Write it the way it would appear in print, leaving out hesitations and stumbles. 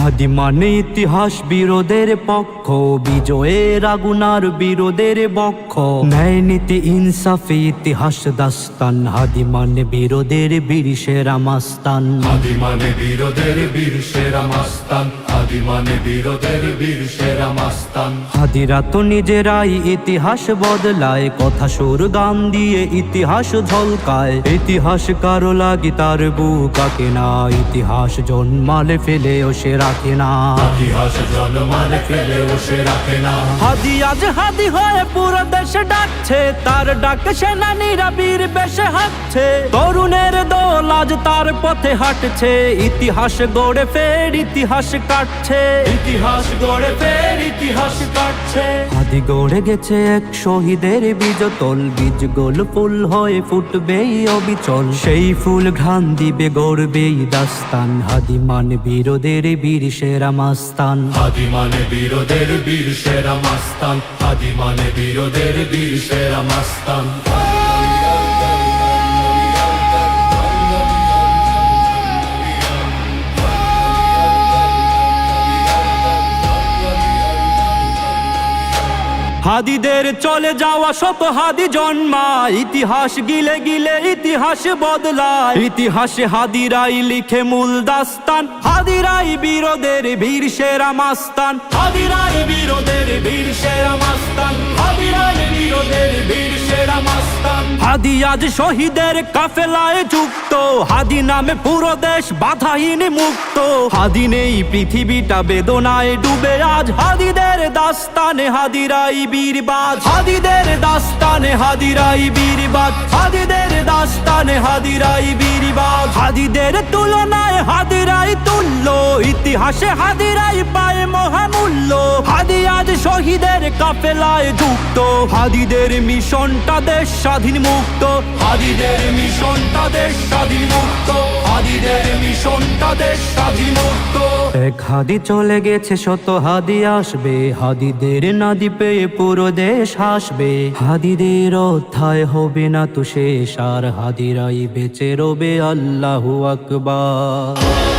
হাদি মানে ইতিহাস বিরোধের পক্ষ, বিজয়ের আগুনার বিরোধের বক্ষ, ন্যায় নীতি ইনসাফে ইতিহাস দাস্তান। হাদি মানে বিরোধের বীর সেরা মাস্তান, হাদি মানে বিরোধের বীর সেরা মাস্তান, হাদি মানে বিরোধের বীর সেরা মাস্তান। হাদিরা তো নিজেরাই ইতিহাস বদলায়, কথা সুর গান দিয়ে ইতিহাস ঝলকায়। ইতিহাস কারো লাগি তার বুকাকে না, ইতিহাস জন্মালে ফেলেও সে রাখে না, ইতিহাস জন্মালে ফেলেও সে রাখে না। হাদি আজ হাদি হয়ে পুরো দেশে ডাকছে, তার ডাকে সেনানীরা বীর বেশে হাঁটছে। তরুণের দল আজ তার পথে হাঁটছে, ইতিহাস গড়ে ফের ইতিহাস কাটছে, ইতিহাস গড়ে ফের ইতিহাস কাটছে। হাদি গড়ে গেছে এক শহীদের বীজতল, বীজ গোল ফুল হয়ে ফুটবেই অবিচল, সেই ফুল ঘ্রাণ দিবে গড়বেই দাস্তান। হাদি মানে বিরোধের বীর সেরা মাস্তান, হাদি মানে বিরোধের বীর সেরা মাস্তান, হাদি মানে বিরোধের বীর সেরা মাস্তান। হাদিদের চলে যাওয়া শত হাদি জন্মা, ইতিহাস গিলে গিলে ইতিহাস বদলায়। ইতিহাসে হাদিরাই লিখে মূল দাস্তান, হাদিরাই বিরোধের বীর সেরা মাস্তান, হাদিরাই বিরোধের বীর সেরা মাস্তান, হাদিরাই বিরোধের বীর সেরা মাস্তান। হাদি আজ শহীদের কাফেলায় যুক্ত, হাদি নামে পুরো দেশ বাধাহীন মুক্ত। হাদি নেই পৃথিবীটা বেদনায় ডুবে আজ, হাদিদের দাস্তানে হাদিরাই বীরবাদ, হাদিদের দাস্তানে হাদিরাই বীরবাদ, হাদিদের দাস্তানে হাদিরাই বীরবাদ। হাদিদের তুলনায় হাদিরাই তুল্য, ইতিহাসে হাদিরাই পায় মহামূল্য। হাদি আজ শহীদের কাফেলায় যুক্ত, হাদিদের মিশনটা দেশ স্বাধীন মুক্ত, হাদিদের মিশনটা দেশ স্বাধীন মুক্ত, হাদিদের মিশনটা দেশ স্বাধীন মুক্ত। এক হাদি চলে গেছে শত হাদি আসবে, হাদিদের নাদি পেয়ে পুরো দেশ হাসবে। হাদিদের অধ্যায় হবে না তো শেষ, আর হাদিরাই বেঁচে রবে। আল্লাহু আকবার।